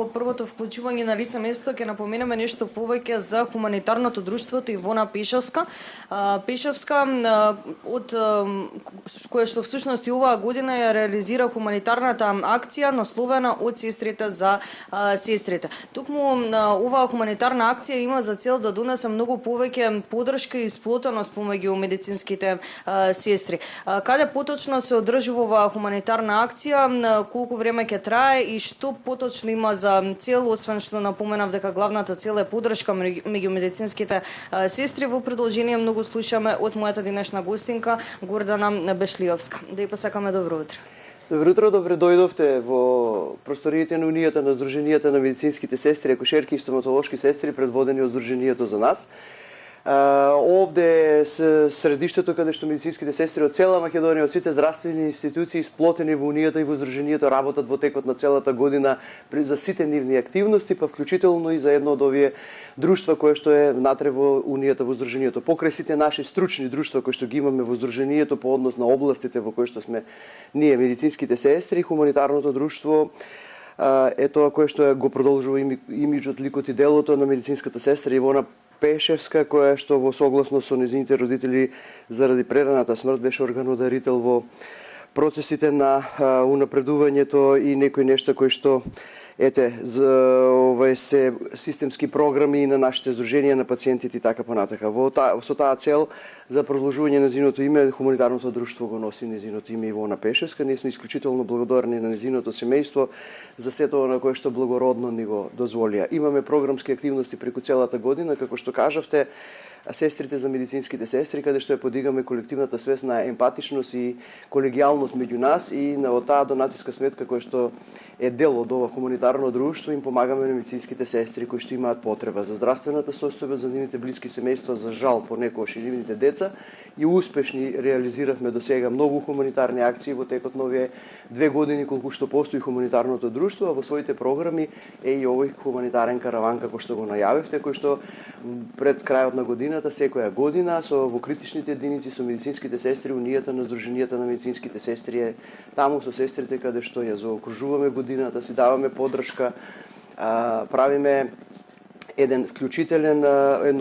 во првото вклучување на лице место ќе напоменеме нешто повеќе за хуманитарното друштвото Ивона Пешевска. Пешевска од кое што всушност и оваа година ја реализира хуманитарната акција насловена од сестрите за сестрите. Токму оваа хуманитарна акција има за цел да донесе многу повеќе поддршка и сплотеност помеѓу медицинските сестри. Каде поточно се одржува оваа хуманитарна акција, колку време ќе трае и што поточно има за цел, освен што напоменав дека главната цел е поддршка меѓу медицинските сестри. Во продолжение многу слушаме од мојата денешна гостинка Гордана Бешлиовска. Да ја посакаме добро утро. Добро утро, добре дојдовте во просториите на Унијата на Сдруженијата на медицинските сестри, акушерки и стоматолошки сестри, предводени од Сдруженијето за нас. Овде е средиштето каде што медицинските сестри од цела Македонија, од сите здравствени институции сплотени во Унијата и во Сдруженијето работат во текот на целата година за сите нивни активности, па вклучително и за едно од овие друштва кое што е внатре во Унијата во Сдруженијето. Покрај сите наши стручни друштва кои што ги имаме во Сдруженијето по однос на областите во кои што сме ние медицинските сестри, хуманитарното друштво е тоа кое што го продолжува имиџот, ликот и делото на медицинската сестра Ивона Пешевска, која што во согласно со нејзините родители заради прераната смрт беше органодарител во процесите на унапредувањето и некои нешта кои што за се системски програми на нашите здруженија на пациентите и така понатака. Со таа цел за продолжување на незиното име, хуманитарното друштво го носи незиното име Ивона Пешевска. Ние сме исклучително благодарни на незиното семејство за сето на кое што благородно ни го дозволија. Имаме програмски активности преку целата година, како што кажавте, сестрите за медицинските сестри, каде што ја подигаме колективната свест на емпатичност и колегијалност меѓу нас и на таа донацијска сметка која што е дел од ова хуманитарно друштво, им помагаме на медицинските сестри кои што имаат потреба за здравствената состојба, за нивните блиски семејства, за жал понекогаш и нивните деца, и успешни реализиравме до сега многу хуманитарни акции во текот на овие 2 години колку што постои хуманитарното друштво, а во своите програми е и овој хуманитарен караван како што го најавивте, кој што пред крајот на годината, секоја година во критичните единици со медицинските сестри, Унијата на Сдруженијата на медицинските сестри е таму со сестрите каде што ја заокружуваме годината, си даваме поддршка, правиме едно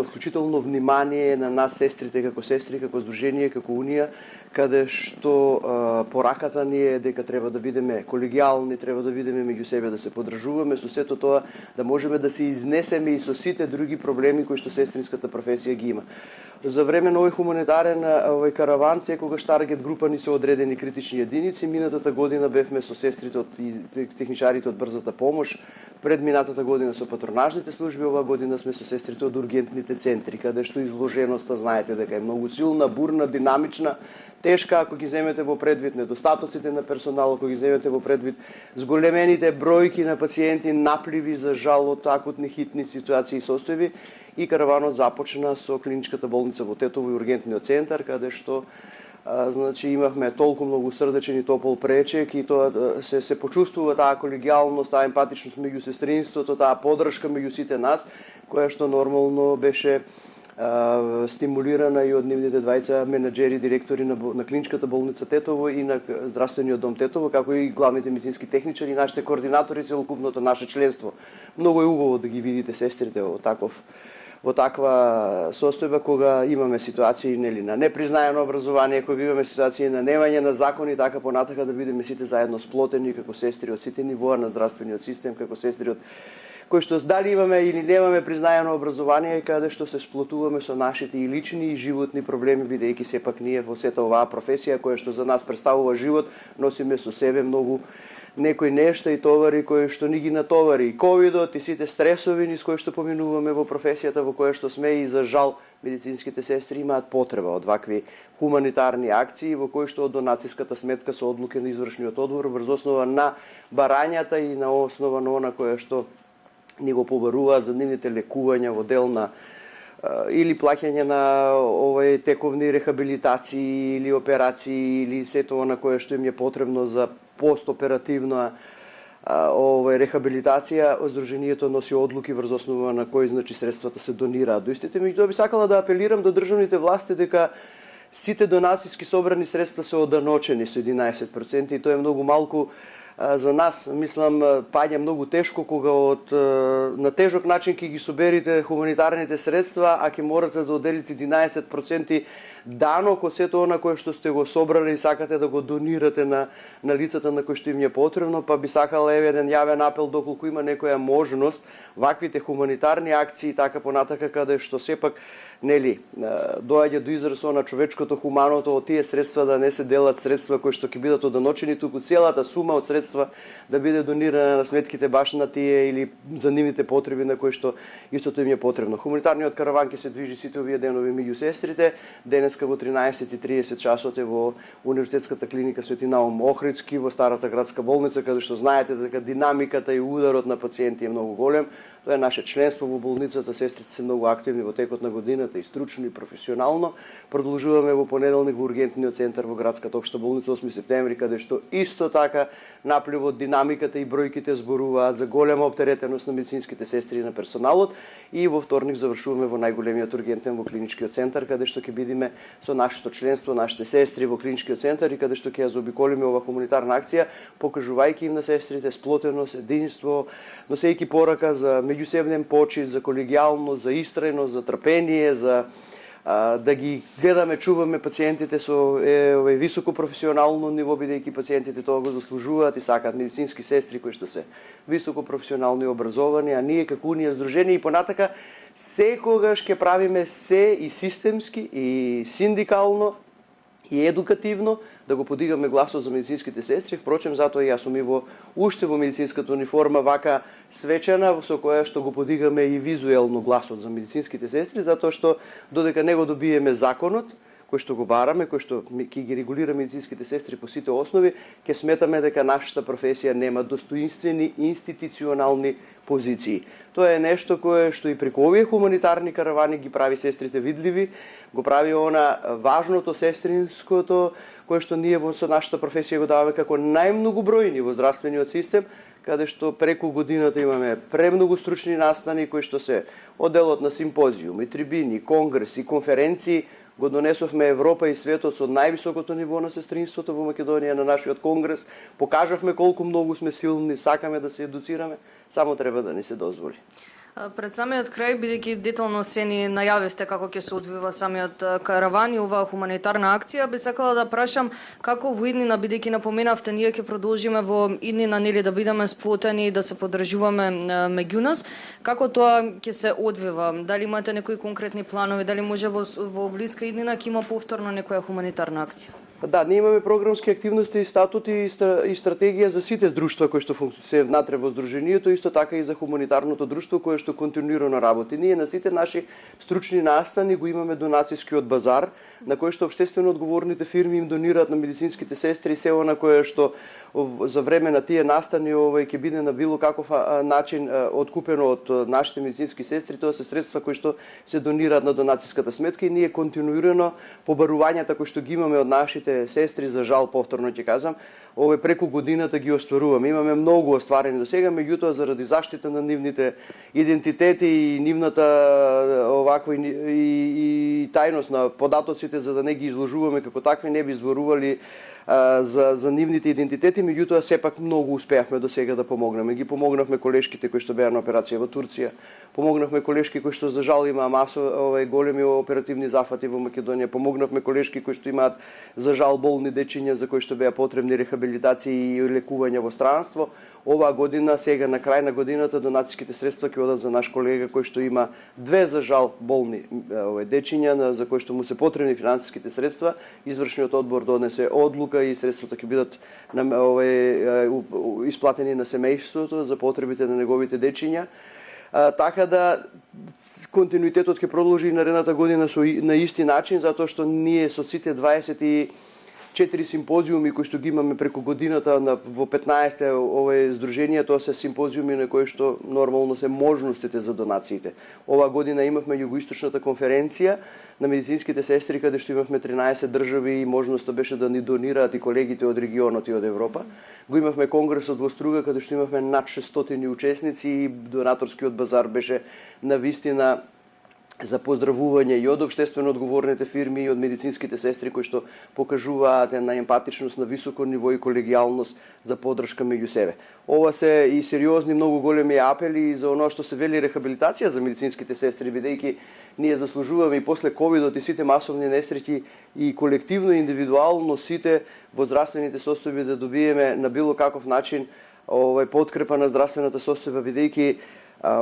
вклучително внимание на нас сестрите како сестри, како здружение, како Унија, каде што пораката ни е дека треба да бидеме колегијални, треба да бидеме меѓу себе, да се поддржуваме, со сето тоа да можеме да се изнесеме и со сите други проблеми кои што сестринската професија ги има. За време на овој хуманитарен караван, секогаш таргет група ни се одредени критични единици. Минатата година бевме со сестрите од техничарите од брзата помош, пред минатата година со патронажните служби, оваа година сме со сестрите од ургентните центри, каде што изложеноста знаете дека е многу силна, бурна, динамична, тешка ако ги земете во предвид недостатоците на персонал, ако ги земете во предвид зголемените бројки на пациенти, напливи за жал од акутни хитни ситуации и состојби. И караванот започна со клиничката болница во Тетово и ургентниот центар, каде што имавме толку многу срдечен и топол пречек и тоа се почувствува таа колегијалност, таа емпатичност меѓу сестринството, таа поддршка меѓу сите нас, која што нормално беше стимулирана и од нивните двајца менаџери, директори на клиничката болница Тетово и на здравствениот дом Тетово, како и главните медицински техничари и нашите координатори, целокупното наше членство. Многу е убаво да ги видите сестрите во таква состојба кога имаме ситуации на непризнаено образование, кога имаме ситуации на немање на закони, така понатака да бидеме сите заедно сплотени како сестри од сите нивоа на здравствениот систем, како сестри од кои што дали имаме или немаме признаено образование, каде што се сплотуваме со нашите и лични и животни проблеми, бидејќи сепак ние во сета оваа професија која што за нас представува живот, носиме со себе многу некои нешта и товари кои што ни ги натовари и ковидот и сите стресови низ кои што поминуваме во професијата во која што сме, и за жал медицинските сестри имаат потреба од вакви хуманитарни акции во кои што од донацијската сметка со одлука на извршниот одбор врз основа на барањата и на основа на она која што ни го побаруваат за нивните лекувања во дел на или плаќање на тековни рехабилитации или операции или сето она кое што им е потребно за постоперативна рехабилитација. Сдруженијето носи одлуки врз основа на кои средствата се донираат до истите. Меѓутоа би сакала да апелирам до државните власти дека сите донацијски собрани средства се оданочени со 11% и тоа е многу малку за нас, мислам, паѓа многу тешко кога на тежок начин ќе ги соберите хуманитарните средства, а ќе морате да оделите 11% данок од сето она кое што сте го собрали и сакате да го донирате на лицата на кои што им е потребно, па би сакала еден јавен апел доколку има некоја можност ваквите хуманитарни акции така понатака каде што сепак доаѓа до израз на човечкото, хуманото, од тие средства да не се делат средства кои што ќе бидат одоночени, туку целата сума од средства да биде донирана на сметките баш на тие или за нивните потреби на кои што истото им е потребно. Хуманитарниот караван ќе се движи сите овие денови меѓу сестрите. Денеска во 13:30 часот е во Универзитетската клиника Свети Наум Охридски во старата градска болница, каде што знаете дека динамиката и ударот на пациенти е многу голем. Тоа е наше членство во болницата, сестрите се многу активни во текот на годината и стручно и професионално. Продолжуваме во понеделник во ургентниот центар во градската општа болница 8 септември, каде што исто така напливот, динамиката и бројките зборуваат за голема оптеретеност на медицинските сестри и на персоналот. И во вторник завршуваме во најголемиот ургентен во клиничкиот центар, каде што ќе бидеме со нашето членство, нашите сестри во клиничкиот центар и каде што ќе ја заобиколиме ова хуманитарна акција, покажувајќи им на сестрите сплотеност, единство, носејќи порака за меѓусебен почит, за колегијалност, за истрајност, за трпение, за да ги гледаме, чуваме пациентите со високо професионално ниво, бидејќи пациентите тоа го заслужуваат и сакаат медицински сестри кои што се високо професионално и образовани, а ние како Унија Сдружение и понатака секогаш ќе правиме се и системски и синдикално и едукативно да го подигаме гласот за медицинските сестри. Впрочем, затоа јас сум и уште во медицинската униформа вака свечена, со која што го подигаме и визуелно гласот за медицинските сестри, затоа што додека не го добиеме законот, кој што го бараме, кој што ќе ги регулира медицинските сестри по сите основи, ќе сметаме дека нашата професија нема достоинствени институционални позиции. Тоа е нешто кое што и преку овие хуманитарни каравани ги прави сестрите видливи, го прави она важното сестринското кое што ние со нашата професија го даваме како најмногубројни во здравствениот систем, каде што преку годината имаме премногу стручни настани кои што се од делот на симпозиуми, трибини, конгреси, конференции. Го донесовме Европа и светот со највисокото ниво на сестринството во Македонија на нашиот конгрес. Покажавме колку многу сме силни, сакаме да се едуцираме, само треба да ни се дозволи. Пред самиот крај, бидејќи детално се ни најавивте како ќе се одвива самиот караван и оваа хуманитарна акција, би сакала да прашам како во иднина, бидејќи напоменавте, ние ќе продолжиме во иднина да бидеме сплотени и да се поддржуваме меѓу нас, како тоа ќе се одвива? Дали имате некои конкретни планови, дали може во блиска иднина ќе има повторно некоја хуманитарна акција? Да, ние имаме програмски активности и статути и стратегија за сите друштва кои што се внатре во Сдруженијето, исто така и за хуманитарното друштво кое што континуирано работи. Ние на сите наши стручни настани го имаме донацијскиот базар, на кој што општествено одговорните фирми им донираат на медицинските сестри се она кое што за време на тие настани ќе биде на било каков начин откупено од нашите медицински сестри. Тоа се средства кои што се донираат на донацијската сметка и ние континуирано побарувањата кои што ги имаме од нашите сестри, за жал повторно ќе кажам, преку годината ги остваруваме. Имаме многу остварени до сега, меѓутоа заради заштита на нивните идентитети и нивната и тајност на податоците, за да не ги изложуваме како такви, не би зборували за нивните идентитети, меѓутоа сепак многу успеавме до сега да помогнеме. Ги помогнавме колешките кои што беа на операција во Турција, помогнавме колешки кои што за жал имаа големи оперативни зафати во Македонија, помогнавме колешки кои што имаат за жал болни дечиња за кои што беа потребни рехабилитации и лекување во странство. Оваа година, сега на крај на годината, донацијските средства ќе одат за наш колега кој што има две за жал болни дечиња за кои што му се потребни финансиските средства. Извршниот одбор донесе одлука и средствата ќе бидат исплатени на семејството за потребите на неговите дечиња. Така да континуитетот ќе продолжи и наредната година на исти начин, затоа што ние со сите 24 симпозиуми кои што ги имаме преку годината во 15-те здруженија, тоа се симпозиуми на кои што нормално се можностите за донациите. Оваа година имавме југоисточната конференција на медицинските сестри, каде што имавме 13 држави и можноста беше да ни донираат и колегите од регионот и од Европа. Го имавме конгресот во Струга, каде што имавме над 600 учесници и донаторскиот базар беше навистина за поздравување и од општествено одговорните фирми и од медицинските сестри кои што покажуваат една емпатичност на високо ниво и колегијалност за поддршка меѓу себе. Ова се и сериозни, многу големи апели за оно што се вели рехабилитација за медицинските сестри, бидејќи ние заслужуваме и после ковидот и сите масовни несреќи и колективно и индивидуално сите во здравствените состојби да добиеме на било каков начин подкрепа на здравствената состојба, бидејќи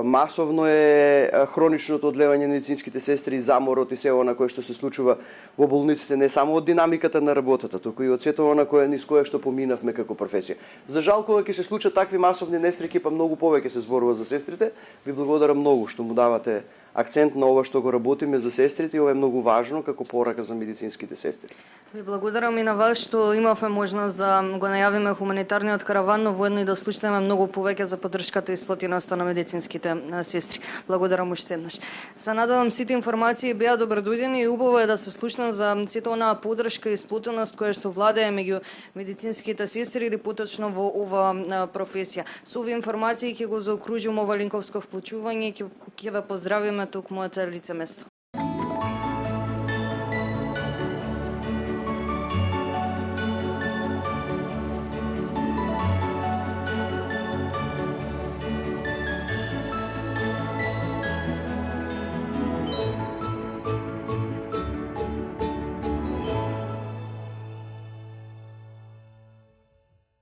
масовно е хроничното одлевање на медицинските сестри, заморот и се она кое што се случува во болниците, не само од динамиката на работата, туку и од сето она низ кое што поминавме како професија. За жал, кога ќе се случат такви масовни несреќи, па многу повеќе се зборува за сестрите. Ви благодарам многу што му давате акцент на ова што го работиме за сестрите и ова е многу важно како порака за медицинските сестри. Ви благодарам и на вас што имавме можност да го најавиме хуманитарниот караван, но воедно и да слушнеме многу повеќе за поддршката и сплотеноста на медицинските сестри. Благодарам уште еднаш. Се надевам сите информации беа добродојдени и убаво е да се слушна за сите онаа поддршка и сплотеност која што владее меѓу медицинските сестри или поточно во ова професија. Со овие информации ќе го заокружим ова линковско вклучување и ќе ве поздравиме токму од лице место.